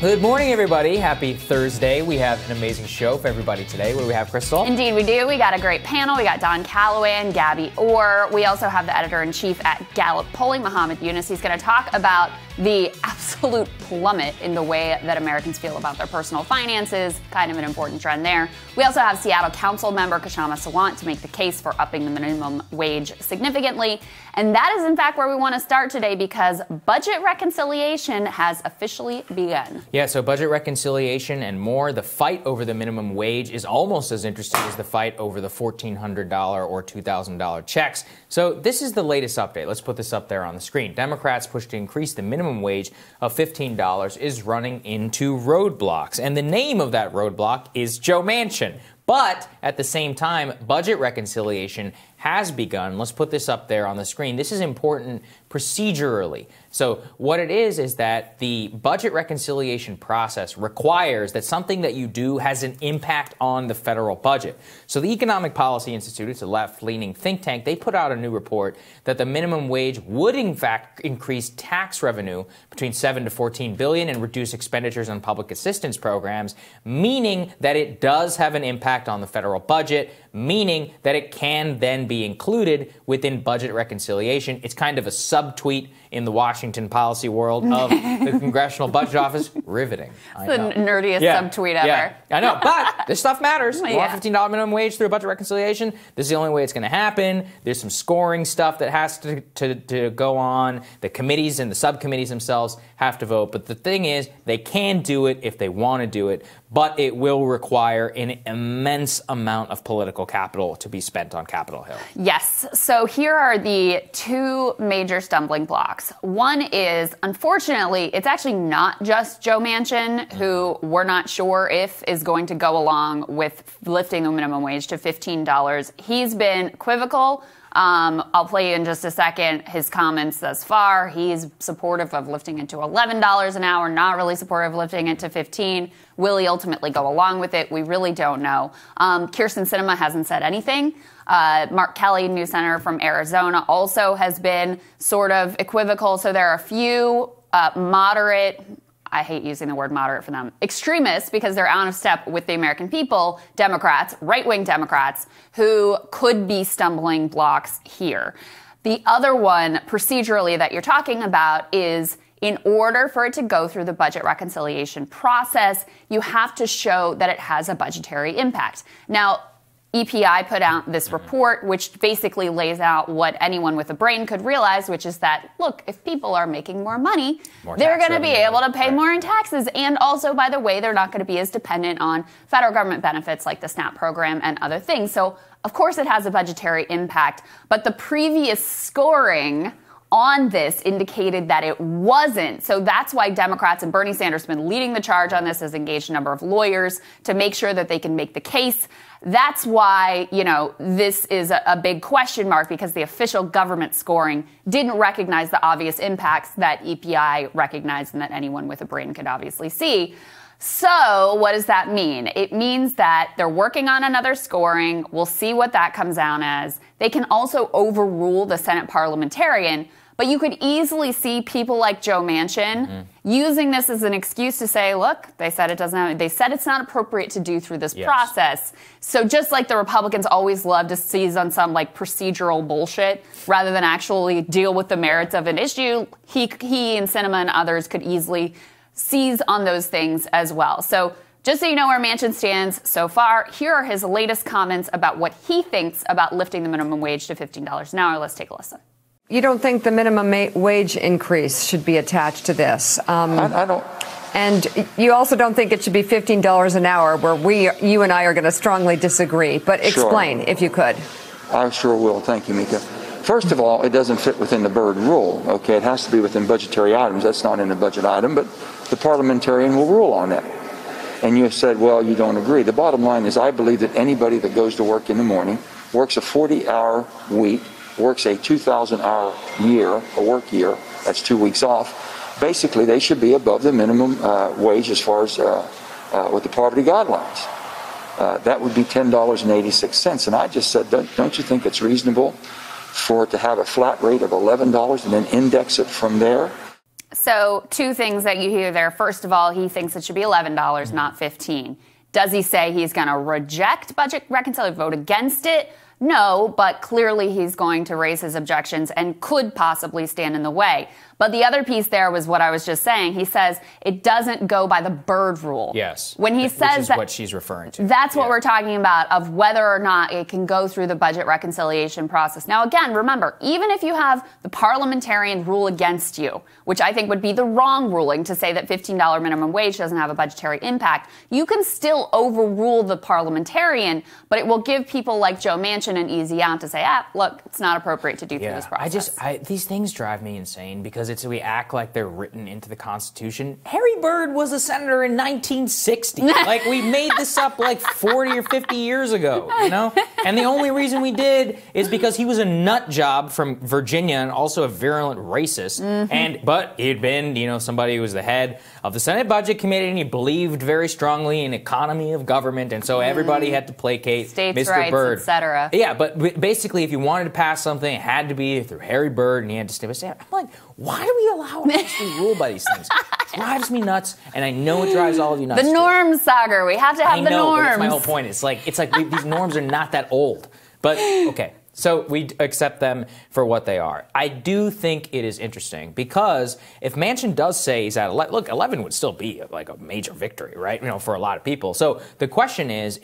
Good morning, everybody. Happy Thursday. We have an amazing show for everybody today. What do we have, Krystal? Indeed, we do. We got a great panel. We got Don Calloway and Gabby Orr. We also have the editor-in-chief at Gallup Polling, Muhammad Yunus. He's going to talk about the absolute plummet in the way that Americans feel about their personal finances, kind of an important trend there. We also have Seattle Council member Kshama Sawant to make the case for upping the minimum wage significantly. And that is, in fact, where we want to start today because budget reconciliation has officially begun. Yeah, so budget reconciliation and more. The fight over the minimum wage is almost as interesting as the fight over the $1,400 or $2,000 checks. So this is the latest update. Let's put this up there on the screen. Democrats' push to increase the minimum wage of $15 is running into roadblocks. And the name of that roadblock is Joe Manchin. But at the same time, budget reconciliation has begun. Let's put this up there on the screen. This is important procedurally. So what it is that the budget reconciliation process requires that something that you do has an impact on the federal budget. So the Economic Policy Institute, it's a left-leaning think tank, they put out a new report that the minimum wage would in fact increase tax revenue between 7 to 14 billion and reduce expenditures on public assistance programs, meaning that it does have an impact on the federal budget, meaning that it can then be included within budget reconciliation. It's kind of a subtweet in the Washington policy world of the Congressional Budget Office. Riveting. It's the nerdiest subtweet ever. Yeah, I know, but this stuff matters. We want Yeah. $15 minimum wage through a budget reconciliation. This is the only way it's going to happen. There's some scoring stuff that has to go on. The committees and the subcommittees themselves have to vote. But the thing is, they can do it if they want to do it, but it will require an immense amount of political capital to be spent on Capitol Hill. Yes. So here are the two major stumbling blocks. One is, unfortunately, it's actually not just Joe Manchin, who we're not sure if is going to go along with lifting the minimum wage to $15. He's been equivocal. I'll play you in just a second his comments thus far. He's supportive of lifting it to $11 an hour, not really supportive of lifting it to $15. Will he ultimately go along with it? We really don't know. Kyrsten Sinema hasn't said anything. Mark Kelly, new senator from Arizona, also has been sort of equivocal. So there are a few moderate, I hate using the word moderate for them, extremists, because they're out of step with the American people, Democrats, right-wing Democrats, who could be stumbling blocks here. The other one, procedurally, that you're talking about is in order for it to go through the budget reconciliation process, you have to show that it has a budgetary impact. Now, EPI put out this report, which basically lays out what anyone with a brain could realize, which is that, look, if people are making more money, they're going to be able to pay more in taxes. And also, by the way, they're not going to be as dependent on federal government benefits like the SNAP program and other things. So, of course, it has a budgetary impact. But the previous scoring on this indicated that it wasn't. So that's why Democrats and Bernie Sanders have been leading the charge on this, has engaged a number of lawyers to make sure that they can make the case. That's why, this is a big question mark, because the official government scoring didn't recognize the obvious impacts that EPI recognized and that anyone with a brain could obviously see. So what does that mean? It means that they're working on another scoring. We'll see what that comes out as. They can also overrule the Senate parliamentarian. But you could easily see people like Joe Manchin using this as an excuse to say, look, they said it's not appropriate to do through this process. So just like the Republicans always love to seize on some like procedural bullshit rather than actually deal with the merits of an issue, he and Sinema and others could easily seize on those things as well. So just so you know where Manchin stands so far, here are his latest comments about what he thinks about lifting the minimum wage to $15 an hour. Let's take a listen. You don't think the minimum wage increase should be attached to this? I don't. And you also don't think it should be $15 an hour, where you and I are going to strongly disagree. But explain, if you could. I sure will. Thank you, Mika. First of all, it doesn't fit within the Byrd rule. Okay, it has to be within budgetary items. That's not in a budget item, but the parliamentarian will rule on that. And you said, well, you don't agree. The bottom line is, I believe that anybody that goes to work in the morning, works a 40-hour week, works a 2,000-hour year, a work year, that's 2 weeks off, basically they should be above the minimum wage as far as with the poverty guidelines. That would be $10.86. And I just said, don't you think it's reasonable for it to have a flat rate of $11 and then index it from there? So 2 things that you hear there. First of all, he thinks it should be $11, not $15. Does he say he's going to reject budget reconciliation, vote against it? No, but clearly he's going to raise his objections and could possibly stand in the way. But the other piece there was what I was just saying. He says it doesn't go by the Byrd rule. Yes. When he says which is that, what she's referring to. That's what we're talking about, of whether or not it can go through the budget reconciliation process. Now, again, remember, even if you have the parliamentarian rule against you, which I think would be the wrong ruling to say that $15 minimum wage doesn't have a budgetary impact, you can still overrule the parliamentarian, but it will give people like Joe Manchin an easy out to say, look, it's not appropriate to do through this process. These things drive me insane because we act like they're written into the Constitution. Harry Byrd was a senator in 1960. Like, we made this up like 40 or 50 years ago, you know? And the only reason we did is because he was a nut job from Virginia and also a virulent racist. But he'd been, somebody who was the head of the Senate Budget Committee, and he believed very strongly in economy of government, and so everybody had to placate States' Mr. rights, Byrd. etc. Yeah, but basically, if you wanted to pass something, it had to be through Harry Byrd, and he had to stay. I'm like, why do we allow us to rule by these things? It drives me nuts, and I know it drives all of you nuts. The norms, Saagar. We have to have the norms. But that's my whole point. It's like these norms are not that old. But okay. So we accept them for what they are. I do think it is interesting because if Manchin does say he's at 11, look, 11 would still be like a major victory, right? For a lot of people. So the question is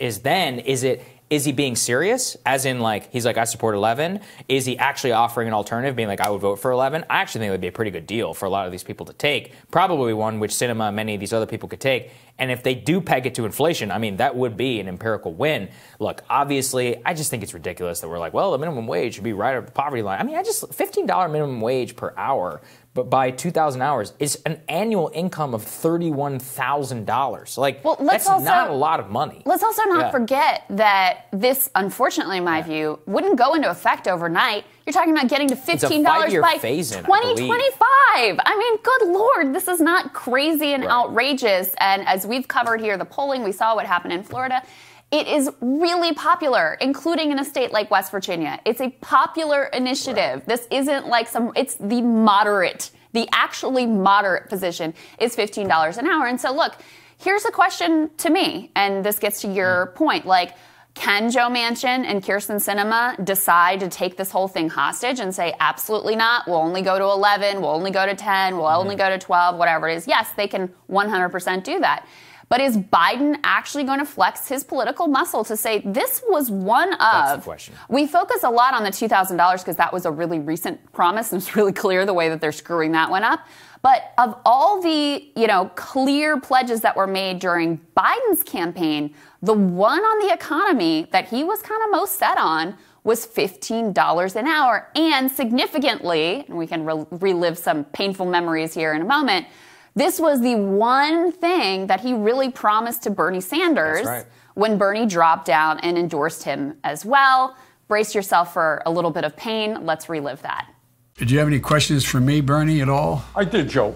he being serious? As in, like, he's like, I support 11. Is he actually offering an alternative, being like, I would vote for 11? I actually think it would be a pretty good deal for a lot of these people to take. Probably one which Sinema and many of these other people could take. And if they do peg it to inflation, I mean, that would be an empirical win. Look, obviously, I just think it's ridiculous that we're like, well, the minimum wage should be right at the poverty line. I mean, $15 minimum wage per hour, but by 2,000 hours is an annual income of $31,000. Like, that's not a lot of money. Let's also not forget that this, unfortunately, in my view, wouldn't go into effect overnight. You're talking about getting to $15 by 2025. I mean, good Lord, this is not crazy and outrageous. And as we've covered here, the polling, we saw what happened in Florida. It is really popular, including in a state like West Virginia. It's a popular initiative. This isn't like it's the actually moderate position is $15 an hour. And so, look, here's a question to me, and this gets to your point. Like, can Joe Manchin and Kyrsten Sinema decide to take this whole thing hostage and say, absolutely not, we'll only go to 11, we'll only go to 10, we'll only go to 12, whatever it is? Yes, they can 100% do that. But is Biden actually going to flex his political muscle to say this was one of... That's the question. We focus a lot on the $2,000 because that was a really recent promise, and it's really clear the way that they're screwing that one up. But of all the, clear pledges that were made during Biden's campaign, the one on the economy that he was kind of most set on was $15 an hour. And significantly, and we can relive some painful memories here in a moment, this was the one thing that he really promised to Bernie Sanders when Bernie dropped down and endorsed him as well. Brace yourself for a little bit of pain. Let's relive that. Did you have any questions for me, Bernie, at all? I did, Joe.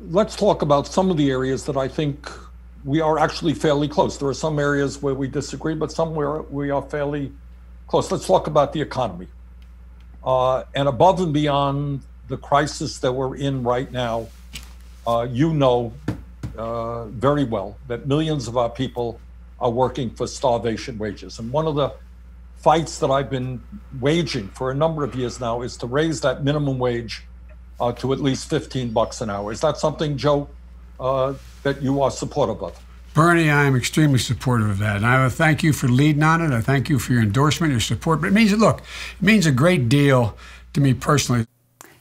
Let's talk about some of the areas that I think we are actually fairly close. There are some areas where we disagree, but somewhere we are fairly close. Let's talk about the economy. And above and beyond the crisis that we're in right now, very well that millions of our people are working for starvation wages. And one of the fights that I've been waging for a number of years now is to raise that minimum wage to at least $15 an hour. Is that something, Joe, that you are supportive of? Bernie, I am extremely supportive of that. And I thank you for leading on it. I thank you for your endorsement, your support. But it means a great deal to me personally.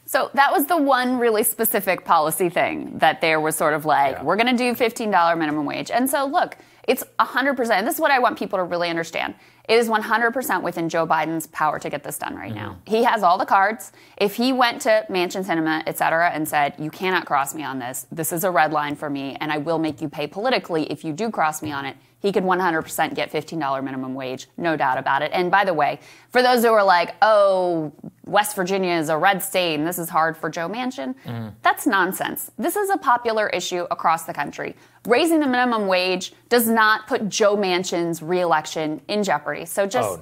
So that was the one really specific policy thing that there was sort of like, we're going to do $15 minimum wage. And so, look, it's 100%. This is what I want people to really understand. It is 100% within Joe Biden's power to get this done right now. He has all the cards. If he went to Manchin, Sinema, et cetera, and said, you cannot cross me on this. This is a red line for me, and I will make you pay politically if you do cross me on it. He could 100% get $15 minimum wage, no doubt about it. And by the way, for those who are like, oh, West Virginia is a red state and this is hard for Joe Manchin. That's nonsense. This is a popular issue across the country. Raising the minimum wage does not put Joe Manchin's reelection in jeopardy. So just,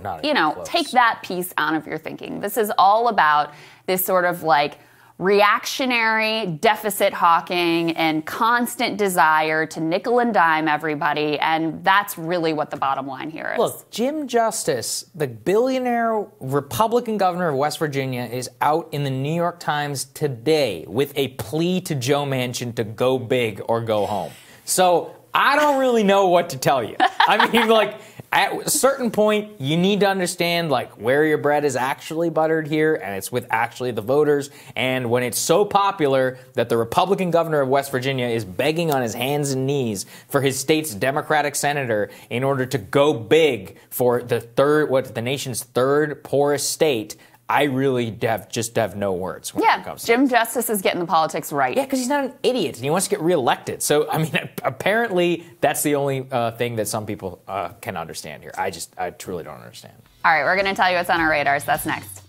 take that piece out of your thinking. This is all about this sort of like reactionary deficit hawking and constant desire to nickel and dime everybody. And that's really what the bottom line here is. Look, Jim Justice, the billionaire Republican governor of West Virginia, is out in the New York Times today with a plea to Joe Manchin to go big or go home. So I don't really know what to tell you. I mean, like, at a certain point, you need to understand, like, where your bread is actually buttered here, and it's with actually the voters. And when it's so popular that the Republican governor of West Virginia is begging on his hands and knees for his state's Democratic senator in order to go big for the nation's third poorest state, I really have no words when it comes to Jim Justice is getting the politics right. Yeah, because he's not an idiot, and he wants to get reelected. So, I mean, apparently that's the only thing that some people can understand here. I truly don't understand. All right, we're going to tell you what's on our radars. That's next.